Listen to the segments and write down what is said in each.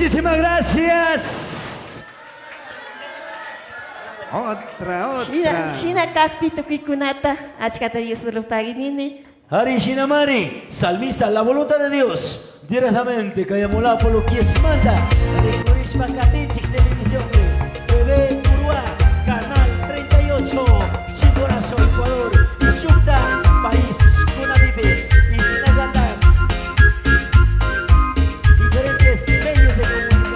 Muchísimas gracias. Otra. Shina capito kikunata, achkata yusuru paginini. Hari Shinamari, salmista, la voluntad de Dios. Directamente, Kayamula, por lo que es manda. Recurrisma Catinchik, televisión. TV Uruguay, canal 38. Chimborazo, Ecuador. Y Shukta, país, Cunatipes. Y Sinagata. Diferentes medios de comunicación.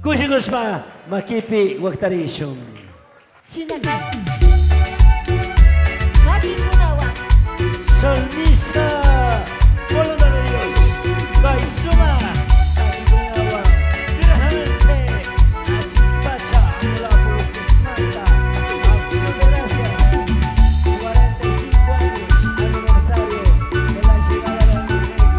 Kushigushma, Makipi, Waktarishum. Salmista, voluntad de Dios, Kaisuma, Takikunawa, directamente, Achipacha, la Pulquismanta, Acción de Gracias, 45 años, aniversario de la llegada del milenio.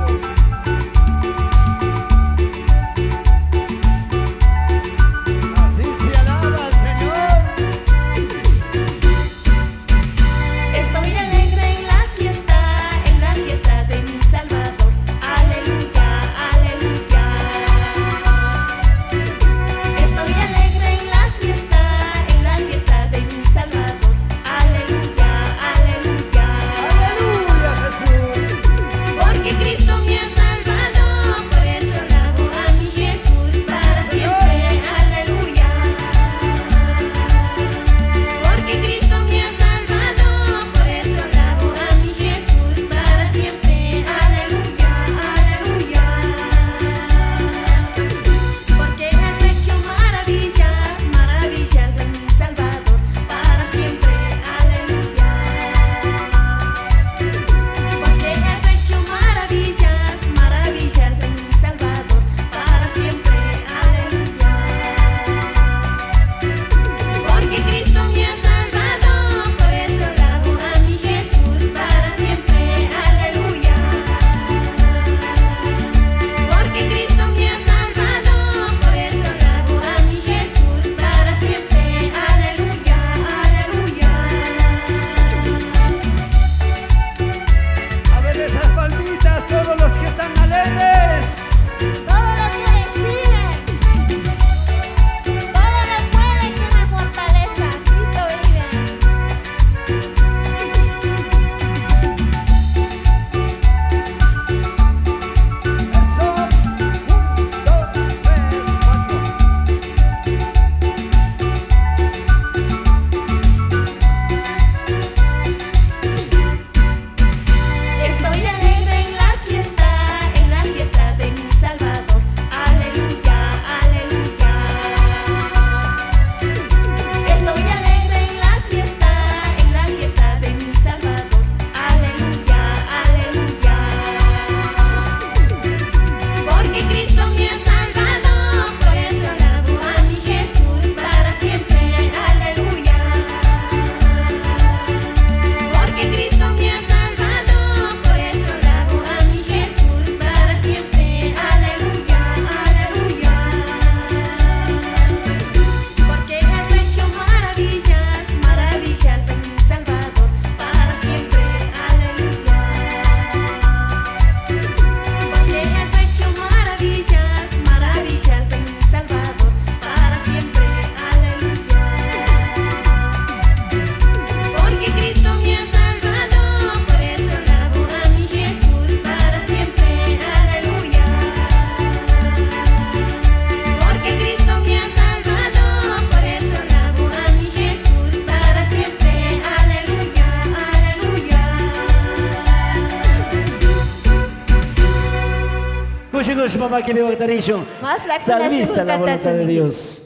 chicos, mamá que veo tarisho. Mas la Salmista la voluntad de Dios.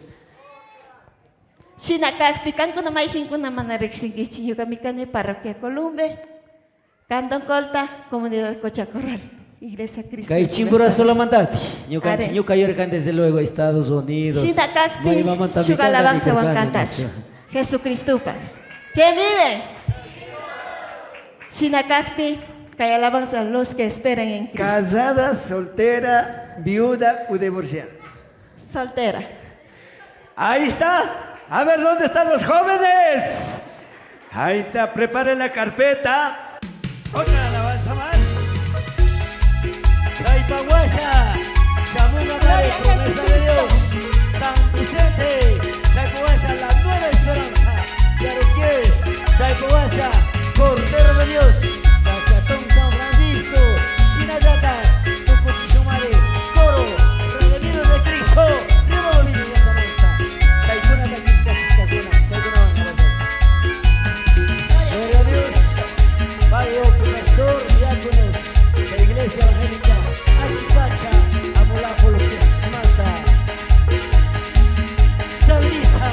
Sinakakpi kan kuna maihin kuna manariksingi chiyo kami kani parroquia Columbe. Cantón Colta, comunidad Cochacorral, Iglesia Cristo. Kay chimbura sola mandati. Yo Are. canto, yo cayer desde luego a Estados Unidos. Sinakakpi, su alabanza van cantas. Jesucristo. ¿Quién vive? Sinakakpi, que alabanza los que esperan en Cristo. Casada, soltera, viuda o divorciada. Soltera. Ahí está. A ver, ¿dónde están los jóvenes? Ahí está, preparen la carpeta. Otra alabanza más. Chaypaguaya, Chamuna Mare, promesa de Dios. San Vicente, Chaypaguaya, la nueva esperanza. Yaruquies, Chaypaguaya, Cordero de Dios. Cachatón San Francisco, Chinayata, Tucuchichumare, Coro, Redimido de Cristo, Río Bolivia y Andalucía. Chaycuna de Cristo, Chaycuna, Gloria a Dios, Padre, pastor, diáconos de la Iglesia Evangélica, Achipacha, Amolapolo, Mata, Salmista,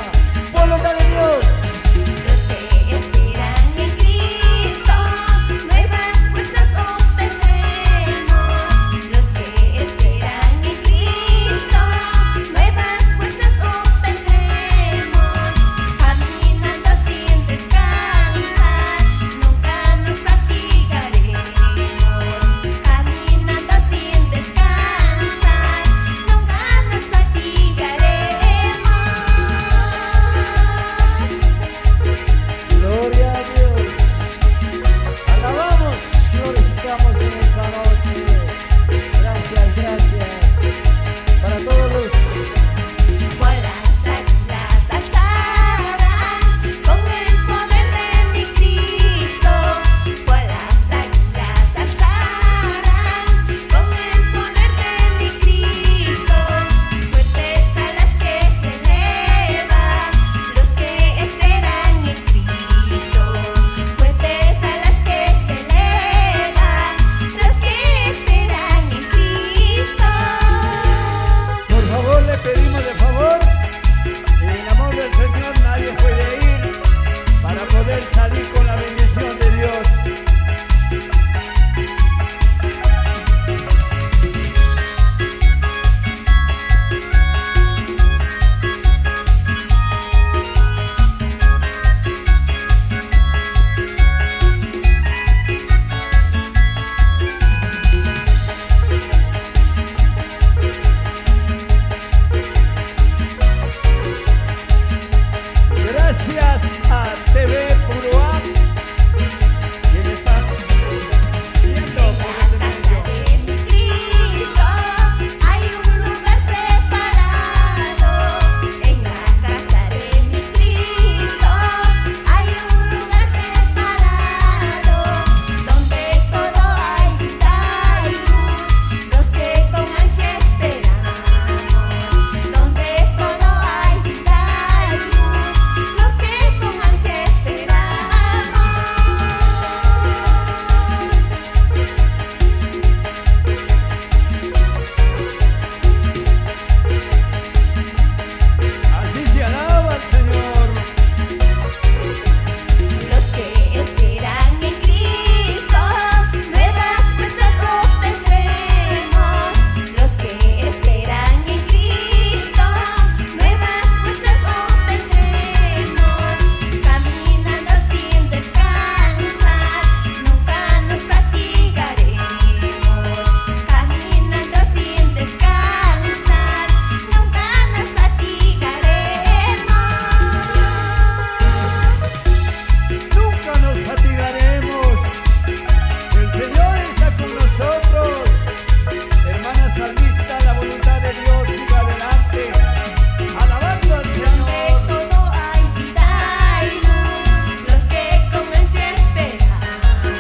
voluntad de Dios. Los que esperan en Cristo, nuevas fuerzas obtendremos. Los que esperan en Cristo, nuevas fuerzas obtendremos. Caminando sin descansar, nunca nos fatigaremos. Caminando sin descansar, nunca nos fatigaremos. Gloria a Dios. Alabamos, glorificamos en esta noche. Gracias, gracias. Para todos los Por las águilas alzarán con el poder de mi Cristo. Por las águilas alzarán con el poder de mi Cristo. Fuertes alas que se elevan los que esperan en Cristo. Fuertes alas que se elevan los que esperan en Cristo. Por favor, le pedimos de favor. En el amor del Señor nadie puede ir para poder salir con la bendición de Dios. Gracias a TV Puruá, quien está viendo por En la esta casa televisión. de mi Cristo hay un lugar preparado. En la casa de mi Cristo hay un lugar preparado, donde todo hay vida y luz, los que con ansia esperamos. Donde todo hay vida y luz, los que con ansia esperamos. Así se alaba al Señor. Los que esperan en Cristo, nuevas fuerzas obtendremos. Los que esperan en Cristo, nuevas fuerzas obtendremos. Caminando sin descansar, nunca nos fatigaremos. Caminando sin descansar, nunca nos fatigaremos. Nunca nos fatigaremos. El Señor está con nosotros. Hermana salmista, la voluntad de Dios siga adelante. Alabando al Donde Señor. todo hay vida y luz, los que con ansia esperamos.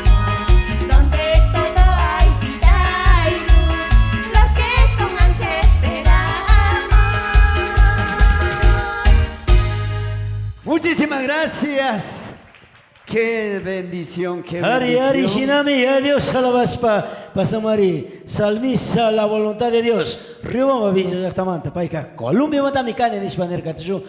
Donde todo hay vida y luz, los que con ansia esperamos. Muchísimas gracias. Qué bendición, qué Ari Ari bendición. Shinami, a Dios alabaspa, pasamari, salmista la voluntad de Dios. Rioma Villa Yactamanta, Paika, Colombia Matamicane, Nispaner Catacho,